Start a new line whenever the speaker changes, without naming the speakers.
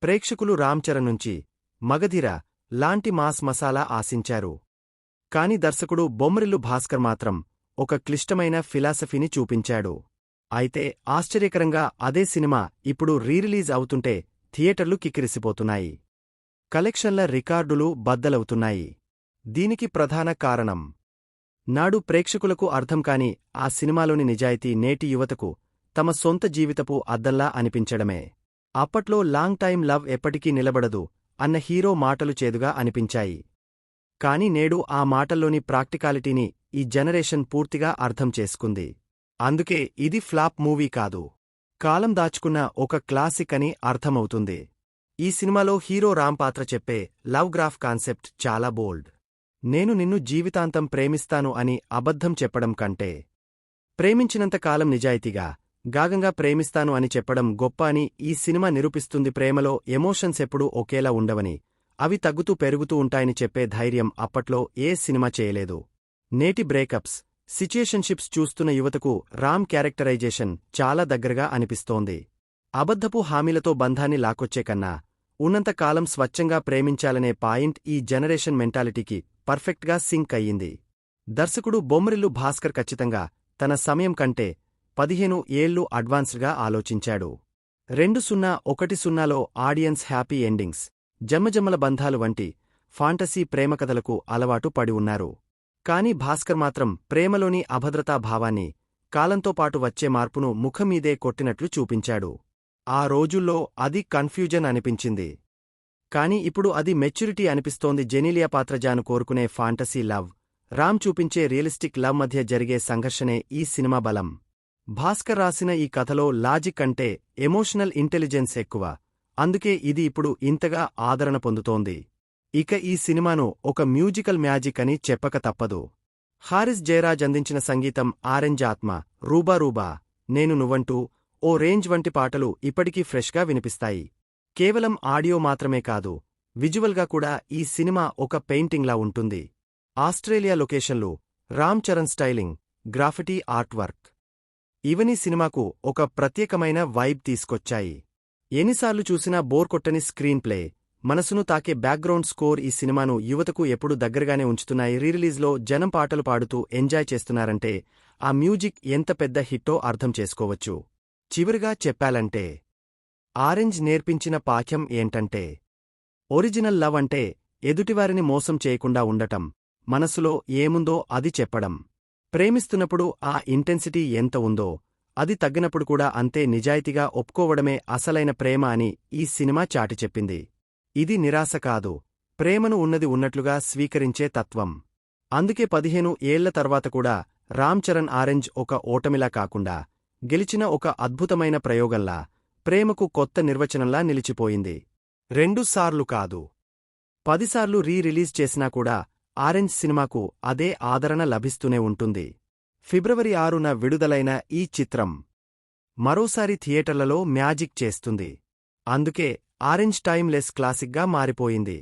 ప్రేక్షకులు రామ్ చరణ్ నుంచి మగధీర లాంటి మాస్ మసాలా ఆశించారు. కాని దర్శకుడు బొమ్మరిల్లు భాస్కర్ మాత్రం ఒక క్లిష్టమైన ఫిలాసఫీని చూపించాడు. అయితే ఆశ్చర్యకరంగా అదే సినిమా ఇప్పుడు రీరిలీజ్ అవుతుంటే థియేటర్లు కిక్కిరిసిపోతున్నాయి. కలెక్షన్ల రికార్డులు బద్దలవుతున్నాయి. దీనికి ప్రధాన కారణం నాడు ప్రేక్షకులకు అర్థంకాని ఆ సినిమాలోని నిజాయితీ నేటి యువతకు తమ సొంత జీవితపు అద్దంలా అనిపించడమే. అప్పట్లో లాంగ్ టైమ్ లవ్ ఎప్పటికీ నిలబడదు అన్న హీరో మాటలు చేదుగా అనిపించాయి. కాని నేడు ఆ మాటల్లోని ప్రాక్టికాలిటీని ఈ జనరేషన్ పూర్తిగా అర్థం చేసుకుంది. అందుకే ఇది ఫ్లాప్ మూవీ కాదు, కాలం దాచుకున్న ఒక క్లాసిక్ అని అర్థమవుతుంది. ఈ సినిమాలో హీరో రామ్ పాత్ర చెప్పే లవ్ గ్రాఫ్ కాన్సెప్ట్ చాలా బోల్డ్. నేను నిన్ను జీవితాంతం ప్రేమిస్తాను అని అబద్ధం చెప్పడం కంటే, ప్రేమించినంతకాలం నిజాయితీగా గాగంగా ప్రేమిస్తాను అని చెప్పడం గొప్ప అని ఈ సినిమా నిరూపిస్తుంది. ప్రేమలో ఎమోషన్స్ ఎప్పుడూ ఒకేలా ఉండవని, అవి తగ్గుతూ పెరుగుతూ ఉంటాయని చెప్పే ధైర్యం అప్పట్లో ఏ సినిమా చేయలేదు. నేటి బ్రేకప్స్, సిచ్యుయేషన్షిప్స్ చూస్తున్న యువతకు రామ్ క్యారెక్టరైజేషన్ చాలా దగ్గరగా అనిపిస్తోంది. అబద్ధపు హామీలతో బంధాన్ని లాక్కొచ్చే కన్నా ఉన్నంతకాలం స్వచ్ఛంగా ప్రేమించాలనే పాయింట్ ఈ జనరేషన్ మెంటాలిటీకి పర్ఫెక్ట్గా సింక్ అయ్యింది. దర్శకుడు బొమ్మరిల్లు భాస్కర్ ఖచ్చితంగా తన సమయం కంటే 15 ఏళ్లు అడ్వాన్స్డ్గా ఆలోచించాడు. 2010లో ఆడియన్స్ హ్యాపీ ఎండింగ్స్, జమ్మజమ్మల బంధాలు వంటి ఫాంటసీ ప్రేమకథలకు అలవాటు పడి ఉన్నారు. కాని భాస్కర్ మాత్రం ప్రేమలోని అభద్రతా భావాన్ని, కాలంతో పాటు వచ్చే మార్పును ముఖమీదే కొట్టినట్లు చూపించాడు. ఆ రోజుల్లో అది కన్ఫ్యూజన్ అనిపించింది. కాని ఇప్పుడు అది మెచ్యూరిటీ అనిపిస్తోంది. జెనీలియా పాత్రజాను కోరుకునే ఫాంటసీ లవ్, రామ్ చూపించే రియలిస్టిక్ లవ్ మధ్య జరిగే సంఘర్షణే ఈ సినిమా బలం. భాస్కర్ రాసిన ఈ కథలో లాజిక్ అంటే ఎమోషనల్ ఇంటెలిజెన్స్ ఎక్కువ. అందుకే ఇది ఇప్పుడు ఇంతగా ఆదరణ పొందుతోంది. ఇక ఈ సినిమాను ఒక మ్యూజికల్ మ్యాజిక్ అని చెప్పక తప్పదు. హారిస్ జయరాజ్ అందించిన సంగీతం, ఆరెంజ్ ఆత్మ, రూబా రూబా, నేను నువ్వంటూ, ఓ రేంజ్ వంటి పాటలు ఇప్పటికీ ఫ్రెష్గా వినిపిస్తాయి. కేవలం ఆడియో మాత్రమే కాదు, విజువల్గా కూడా ఈ సినిమా ఒక పెయింటింగ్లా ఉంటుంది. ఆస్ట్రేలియా లొకేషన్లు, Ram Charan styling, graffiti art work ఇవన్నీ సినిమాకు ఒక ప్రత్యేకమైన వైబ్ తీసుకొచ్చాయి. ఎన్నిసార్లు చూసినా బోర్ కొట్టని స్క్రీన్ ప్లే, మనసును తాకే బ్యాక్గ్రౌండ్ స్కోర్ ఈ సినిమాను యువతకు ఎప్పుడు దగ్గరగానే ఉంచుతున్నాయి. రీరిలీజ్లో జనం పాటలు పాడుతూ ఎంజాయ్ చేస్తున్నారంటే ఆ మ్యూజిక్ ఎంత పెద్ద హిట్టో అర్థం చేసుకోవచ్చు. చివరిగా చెప్పాలంటే, ఆరెంజ్ నేర్పించిన పాఠ్యం ఏంటంటే, ఒరిజినల్ లవ్ అంటే ఎదుటివారిని మోసం చేయకుండా ఉండటం, మనసులో ఏముందో అది చెప్పడం. ప్రేమిస్తున్నప్పుడు ఆ ఇంటెన్సిటీ ఎంత ఉందో, అది తగ్గినప్పుడు కూడా అంతే నిజాయితీగా ఒప్పుకోవడమే అసలైన ప్రేమ అని ఈ సినిమా చాటి చెప్పింది. ఇది నిరాశ కాదు, ప్రేమను ఉన్నది ఉన్నట్లుగా స్వీకరించే తత్వం. అందుకే 15 ఏళ్ల తర్వాత కూడా రామ్ చరణ్ ఆరెంజ్ ఒక ఓటమిలా కాకుండా, గెలిచిన ఒక అద్భుతమైన ప్రయోగంలా, ప్రేమకు కొత్త నిర్వచనంలా నిలిచిపోయింది. 2 సార్లు కాదు, 10 సార్లు రీ-రిలీజ్ చేసినా కూడా ఆరెంజ్ సినిమాకు అదే ఆదరణ లభిస్తూనే ఉంటుంది. ఫిబ్రవరి 6న విడుదలైన ఈ చిత్రం మరోసారి థియేటర్లలో మ్యాజిక్ చేస్తుంది. అందుకే ఆరెంజ్ టైమ్ లెస్ క్లాసిక్గా మారిపోయింది.